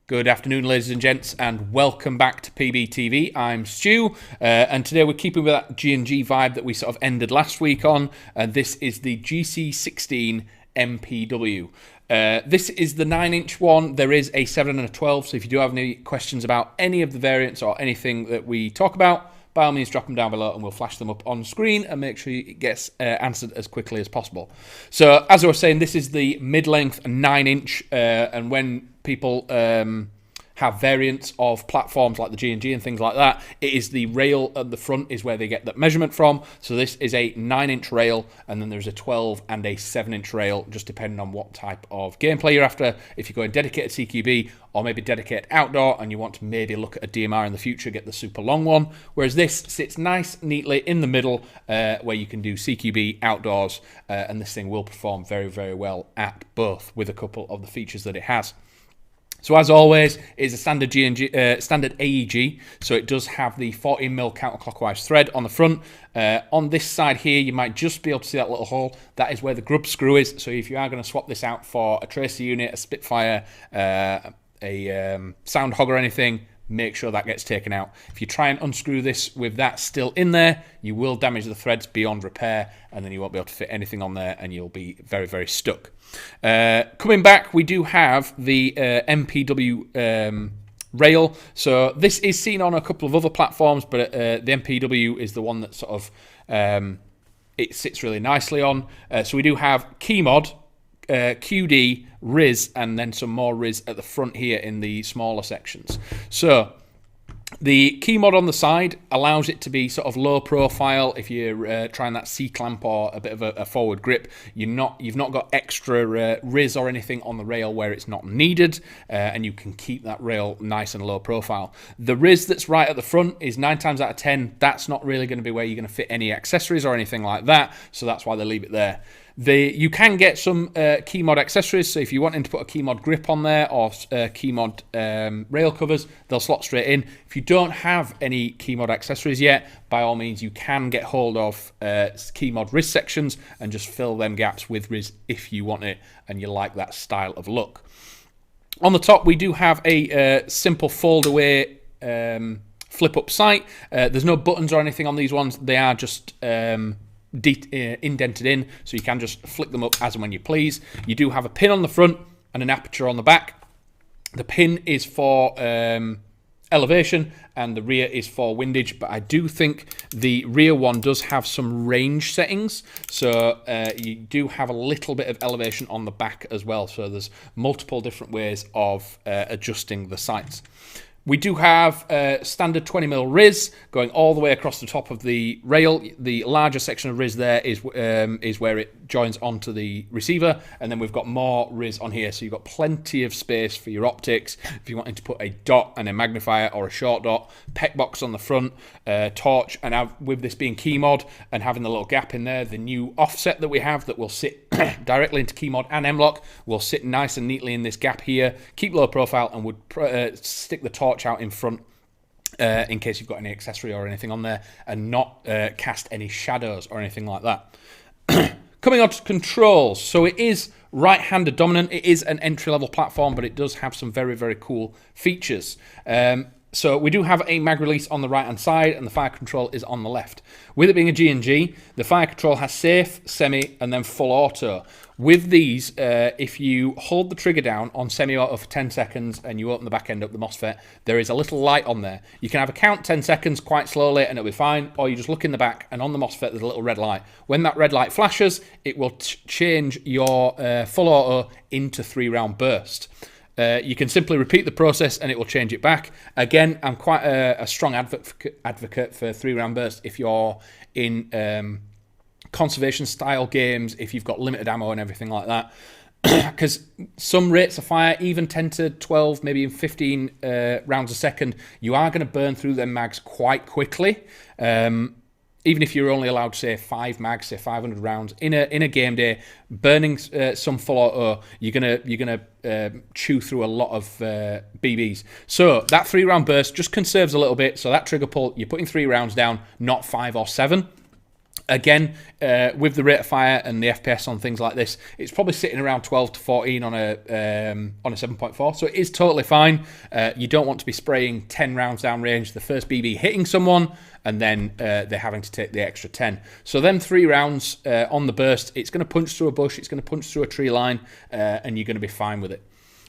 Good afternoon, ladies and gents, and welcome back to PBTV. I'm Stu, and today we're keeping with that G&G vibe that we sort of ended last week on, and this is the GC16 MPW. This is the 9-inch one. There is a 7 and a 12, so if you do have any questions about any of the variants or anything that we talk about, by all means drop them down below and we'll flash them up on screen and make sure it gets answered as quickly as possible. So as I was saying, this is the mid-length 9-inch, and when people have variants of platforms like the G&G and things like that, it is the rail at the front is where they get that measurement from. So this is a 9-inch rail, and then there's a 12 and a 7-inch rail, just depending on what type of gameplay you're after. If you're going dedicated CQB or maybe dedicated outdoor and you want to maybe look at a DMR in the future, get the super long one. Whereas this sits nice, neatly in the middle, where you can do CQB outdoors, and this thing will perform very, very well at both with a couple of the features that it has. So as always, it's a standard G&G, standard AEG, so it does have the 14mm counterclockwise thread on the front. On this side here, you might just be able to see that little hole. That is where the grub screw is, so if you are going to swap this out for a tracer unit, a Spitfire, a sound hog or anything, make sure that gets taken out. If you try and unscrew this with that still in there, you will damage the threads beyond repair, and then you won't be able to fit anything on there, and you'll be very, very stuck. Coming back, we do have the MPW rail. So this is seen on a couple of other platforms, but the MPW is the one that sort of it sits really nicely on. So we do have Keymod, QD, Riz, and then some more Riz at the front here in the smaller sections. So the Keymod on the side allows it to be sort of low profile. If you're trying that C-clamp or a bit of a forward grip, you've not got extra Riz or anything on the rail where it's not needed, and you can keep that rail nice and low profile. The Riz that's right at the front is 9 times out of 10, that's not really going to be where you're going to fit any accessories or anything like that, so that's why they leave it there. You can get some Keymod accessories, so if you're wanting to put a Keymod grip on there or Keymod rail covers, they'll slot straight in. If you don't have any Keymod accessories yet, by all means you can get hold of Keymod Riz sections and just fill them gaps with Riz if you want it and you like that style of look. On the top we do have a simple fold away flip up sight. There's no buttons or anything on these ones, they are just indented in, so you can just flick them up as and when you please. You do have a pin on the front and an aperture on the back. The pin is for elevation and the rear is for windage, but I do think the rear one does have some range settings, so you do have a little bit of elevation on the back as well, so there's multiple different ways of adjusting the sights. We do have standard 20mm Riz going all the way across the top of the rail. The larger section of Riz there is where it joins onto the receiver, and then we've got more Riz on here, so you've got plenty of space for your optics. If you're wanting to put a dot and a magnifier or a short dot, PEC box on the front, torch, and with this being Keymod and having the little gap in there, the new offset that we have that will sit directly into Keymod and M-Lock will sit nice and neatly in this gap here, keep low profile, and would stick the torch out in front in case you've got any accessory or anything on there, and not cast any shadows or anything like that. Coming on to controls, so it is right-handed dominant. It is an entry-level platform, but it does have some very, very cool features. So we do have a mag release on the right-hand side, and the fire control is on the left. With it being a G&G, the fire control has safe, semi, and then full auto. With these, if you hold the trigger down on semi-auto for 10 seconds and you open the back end up the MOSFET, there is a little light on there. You can have a count 10 seconds quite slowly and it'll be fine, or you just look in the back and on the MOSFET there's a little red light. When that red light flashes, it will change your full auto into 3-round burst. You can simply repeat the process and it will change it back. Again, I'm quite a strong advocate for 3-round burst if you're in conservation style games, if you've got limited ammo and everything like that, because some rates of fire, even 10 to 12, maybe even 15 rounds a second, you are going to burn through them mags quite quickly. Even if you're only allowed, say, 5 mags, say 500 rounds in a game day, burning some full auto, you're gonna chew through a lot of BBs. So that 3-round burst just conserves a little bit. So that trigger pull, you're putting 3 rounds down, not 5 or 7. Again, with the rate of fire and the FPS on things like this, it's probably sitting around 12 to 14 on a 7.4, so it is totally fine. You don't want to be spraying 10 rounds down range, the first BB hitting someone, and then they're having to take the extra 10. So them 3 rounds on the burst, it's going to punch through a bush, it's going to punch through a tree line, and you're going to be fine with it.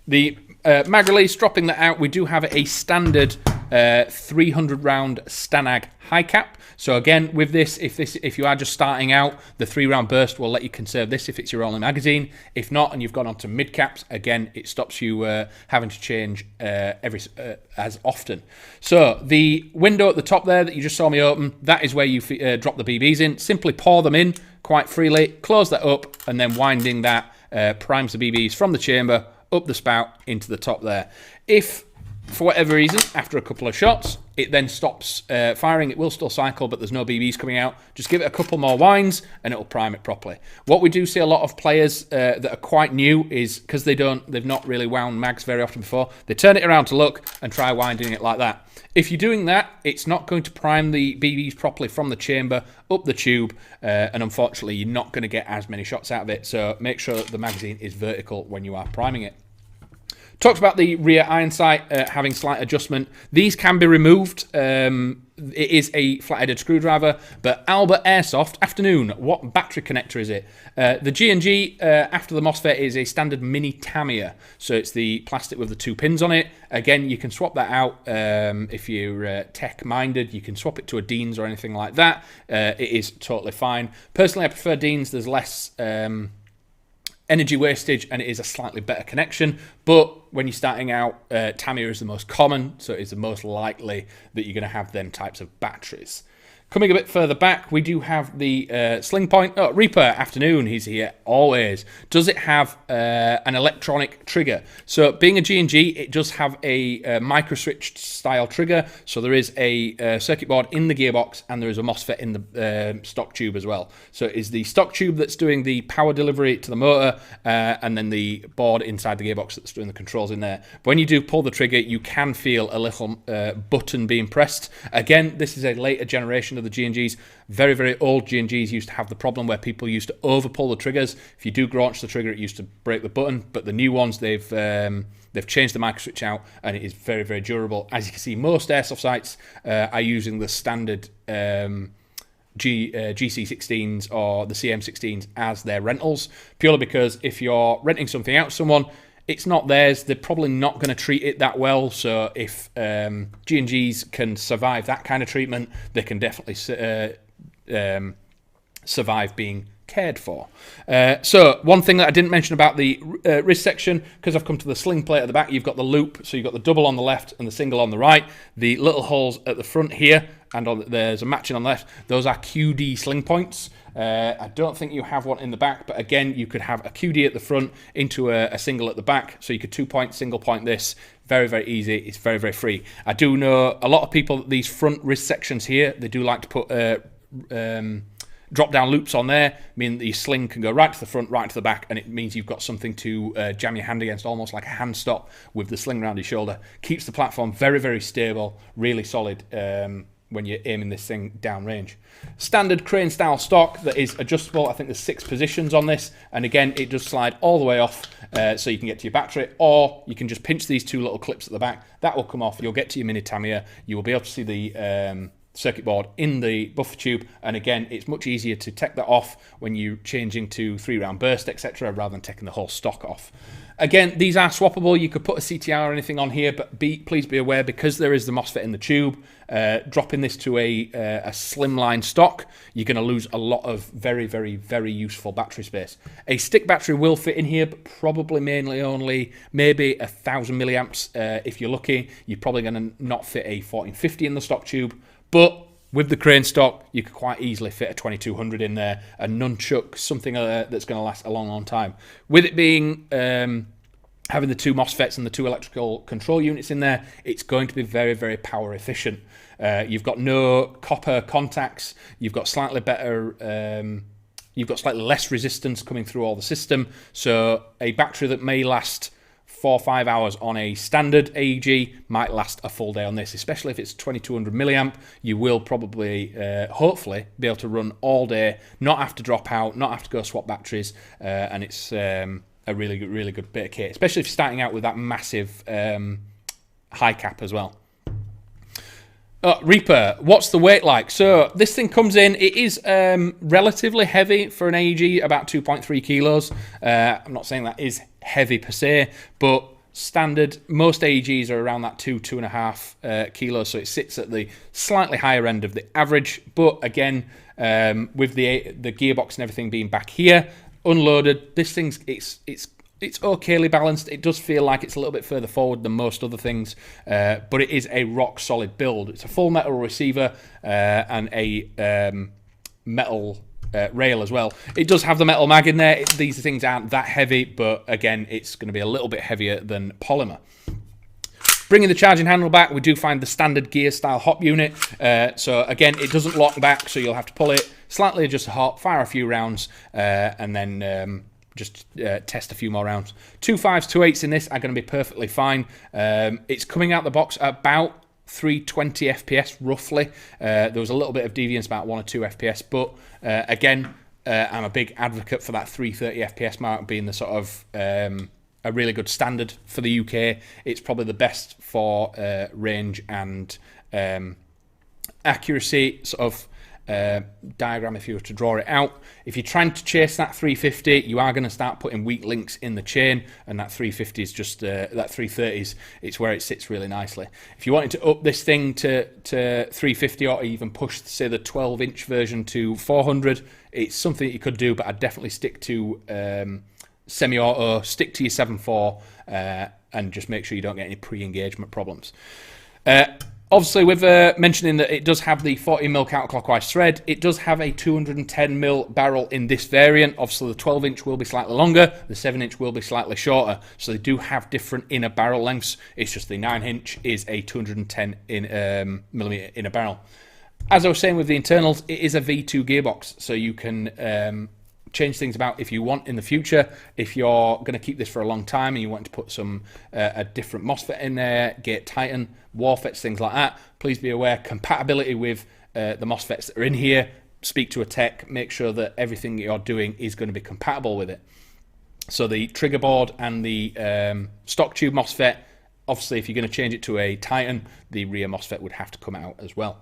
The mag release, dropping that out, we do have a standard 300 round Stanag high cap. So again, with this, if you are just starting out, the 3 round burst will let you conserve this if it's your only magazine. If not, and you've gone on to mid caps, again, it stops you having to change as often. So the window at the top there that you just saw me open, that is where you drop the BBs in. Simply pour them in quite freely, close that up, and then winding that primes the BBs from the chamber up the spout into the top there. If for whatever reason, after a couple of shots, it then stops firing, it will still cycle, but there's no BBs coming out, just give it a couple more winds and it'll prime it properly. What we do see a lot of players that are quite new is, because they've not really wound mags very often before, they turn it around to look and try winding it like that. If you're doing that, it's not going to prime the BBs properly from the chamber up the tube, and unfortunately you're not going to get as many shots out of it, so make sure that the magazine is vertical when you are priming it. Talked about the rear iron sight having slight adjustment. These can be removed. It is a flat-headed screwdriver, but Albert Airsoft, afternoon, what battery connector is it? The G&G, after the MOSFET, is a standard mini Tamiya, so it's the plastic with the 2 pins on it. Again, you can swap that out if you're tech-minded. You can swap it to a Dean's or anything like that. It is totally fine. Personally, I prefer Dean's. There's less energy wastage, and it is a slightly better connection, but when you're starting out, Tamiya is the most common, so it's the most likely that you're going to have them types of batteries. Coming a bit further back, we do have the sling point. Oh, Reaper, afternoon, he's here, always. Does it have an electronic trigger? So being a G&G, it does have a micro-switched style trigger, so there is a circuit board in the gearbox, and there is a MOSFET in the stock tube as well. So it is the stock tube that's doing the power delivery to the motor, and then the board inside the gearbox that's doing the controls in there. But when you do pull the trigger, you can feel a little button being pressed. Again, this is a later generation of the G&Gs. Very, very old G&Gs used to have the problem where people used to over pull the triggers. If you do launch the trigger, it used to break the button, but the new ones, they've changed the micro switch out, and it is very, very durable. As you can see, most airsoft sites are using the standard GC16s or the CM16s as their rentals, purely because if you're renting something out to someone, it's not theirs, they're probably not going to treat it that well, so if G&Gs can survive that kind of treatment, they can definitely survive being cared for. So one thing that I didn't mention about the wrist section, because I've come to the sling plate at the back, you've got the loop, so you've got the double on the left and the single on the right. The little holes at the front here, and there's a matching on the left, those are QD sling points. I don't think you have one in the back, but again, you could have a QD at the front into a single at the back, so you could 2-point, single point this. Very, very easy. It's very, very free. I do know a lot of people, these front wrist sections here, they do like to put drop-down loops on there, meaning that your sling can go right to the front, right to the back, and it means you've got something to jam your hand against, almost like a hand stop with the sling around your shoulder. Keeps the platform very, very stable, really solid when you're aiming this thing down range. Standard crane style stock that is adjustable. I think there's 6 positions on this, and again, it does slide all the way off, so you can get to your battery, or you can just pinch these 2 little clips at the back. That will come off. You'll get to your mini Tamiya. You will be able to see the circuit board in the buffer tube, and again, it's much easier to take that off when you're changing to 3-round burst, etc., rather than taking the whole stock off. Again, these are swappable. You could put a CTR or anything on here, but please be aware, because there is the MOSFET in the tube, dropping this to a slimline stock, you're going to lose a lot of very, very, very useful battery space. A stick battery will fit in here, but probably mainly only maybe 1,000 milliamps. If you're lucky, you're probably going to not fit a 1450 in the stock tube, but with the crane stock, you could quite easily fit a 2200 in there, a nunchuck, something that's going to last a long, long time. With it being having the 2 MOSFETs and the 2 electrical control units in there, it's going to be very, very power efficient. You've got no copper contacts. You've got slightly better. You've got slightly less resistance coming through all the system. So a battery that may last 4 or 5 hours on a standard AEG might last a full day on this, especially if it's 2200 milliamp. You will probably, hopefully, be able to run all day, not have to drop out, not have to go swap batteries, and it's a really good bit of kit, especially if you're starting out with that massive high cap as well. Reaper, what's the weight like? So this thing comes in, it is relatively heavy for an AEG, about 2.3 kilos. I'm not saying that is heavy per se, but standard, most AEGs are around that 2.5 kilos, so it sits at the slightly higher end of the average. But again, with the gearbox and everything being back here, unloaded, this thing's it's okayly balanced. It does feel like it's a little bit further forward than most other things, but it is a rock solid build. It's a full metal receiver and a metal rail as well. It does have the metal mag in there. These things aren't that heavy, but again, it's going to be a little bit heavier than polymer. Bringing the charging handle back, we do find the standard gear style hop unit. So again, it doesn't lock back, so you'll have to pull it, slightly adjust the hop, fire a few rounds, and then just test a few more rounds. 2 5s, 2 8s in this are going to be perfectly fine. It's coming out the box at about 320 FPS roughly. There was a little bit of deviance, about 1 or 2 FPS, but again, I'm a big advocate for that 330 FPS mark being the sort of a really good standard for the UK. It's probably the best for range and accuracy sort of diagram if you were to draw it out. If you're trying to chase that 350, you are going to start putting weak links in the chain, and that 350 is just that 330s, it's where it sits really nicely. If you wanted to up this thing to 350 or even push, say, the 12-inch version to 400, it's something that you could do, but I'd definitely stick to semi-auto, stick to your 7.4, and just make sure you don't get any pre-engagement problems. Obviously, with mentioning that it does have the 40mm counterclockwise thread, it does have a 210mm barrel in this variant. Obviously, the 12-inch will be slightly longer, the 7-inch will be slightly shorter, so they do have different inner barrel lengths. It's just the 9-inch is a 210mm inner barrel. As I was saying with the internals, it is a V2 gearbox, so you can change things about if you want in the future. If you're going to keep this for a long time and you want to put some a different MOSFET in there, gate tighten, WARFETs, things like that, please be aware compatibility with the MOSFETs that are in here. Speak to a tech, make sure that everything you're doing is going to be compatible with it. So the trigger board and the stock tube MOSFET, obviously, if you're going to change it to a Titan, the rear MOSFET would have to come out as well.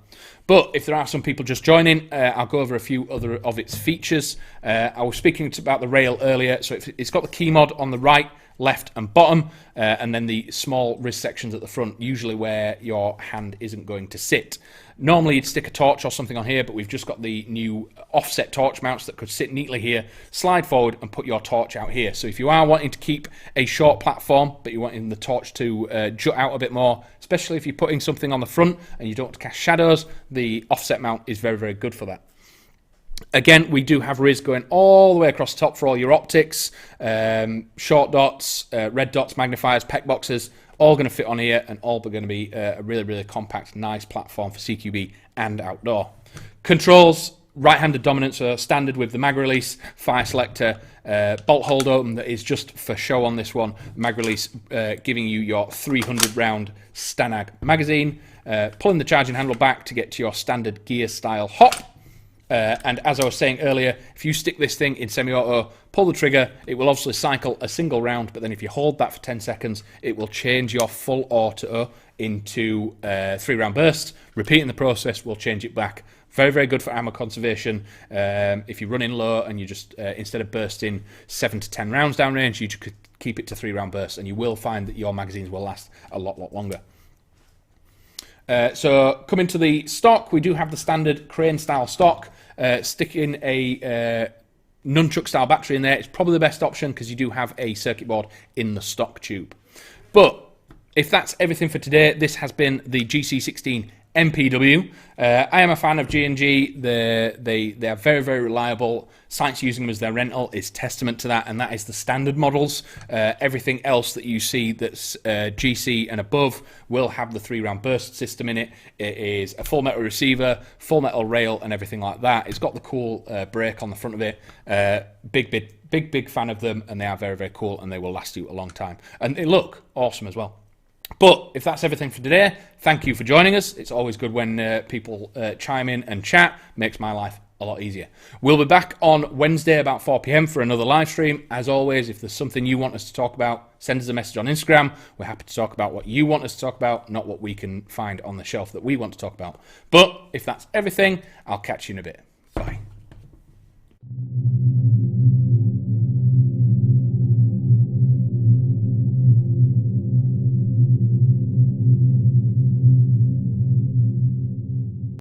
But if there are some people just joining, I'll go over a few other of its features. I was speaking about the rail earlier, so it's got the Keymod on the right, left and bottom, and then the small wrist sections at the front, usually where your hand isn't going to sit. Normally you'd stick a torch or something on here, but we've just got the new offset torch mounts that could sit neatly here, slide forward and put your torch out here. So if you are wanting to keep a short platform, but you're wanting the torch to jut out a bit more, especially if you're putting something on the front and you don't want to cast shadows, the offset mount is very good for that. Again, we do have Riz going all the way across the top for all your optics, short dots, red dots, magnifiers, PEC boxes, all going to fit on here and all going to be a really compact, nice platform for CQB and outdoor. Controls, right-handed dominance are standard with the mag release, fire selector, bolt hold open that is just for show on this one, mag release giving you your 300 round Stanag magazine, pulling the charging handle back to get to your standard gear style hop. And as I was saying earlier, if you stick this thing in semi-auto, pull the trigger, it will obviously cycle a single round, but then if you hold that for 10 seconds, it will change your full auto into 3-round burst. Repeating the process will change it back. Very good for ammo conservation. If you're running low and you just, instead of bursting 7 to 10 rounds downrange, you could keep it to 3-round bursts, and you will find that your magazines will last a lot longer. So coming to the stock, we do have the standard crane style stock. Sticking a nunchuck style battery in there is probably the best option because you do have a circuit board in the stock tube. But if that's everything for today, this has been the GC16 MPW. I am a fan of G&G. They are very, very reliable. Sites using them as their rental is testament to that, and that is the standard models. Everything else that you see that's GC and above will have the 3-round burst system in it. It is a full metal receiver, full metal rail, and everything like that. It's got the cool brake on the front of it. Big fan of them, and they are very, very cool, and they will last you a long time. And they look awesome as well. But if that's everything for today, thank you for joining us. It's always good when people chime in and chat. Makes my life a lot easier. We'll be back on Wednesday about 4 p.m. for another live stream. As always, if there's something you want us to talk about, send us a message on Instagram. We're happy to talk about what you want us to talk about, not what we can find on the shelf that we want to talk about. But if that's everything, I'll catch you in a bit.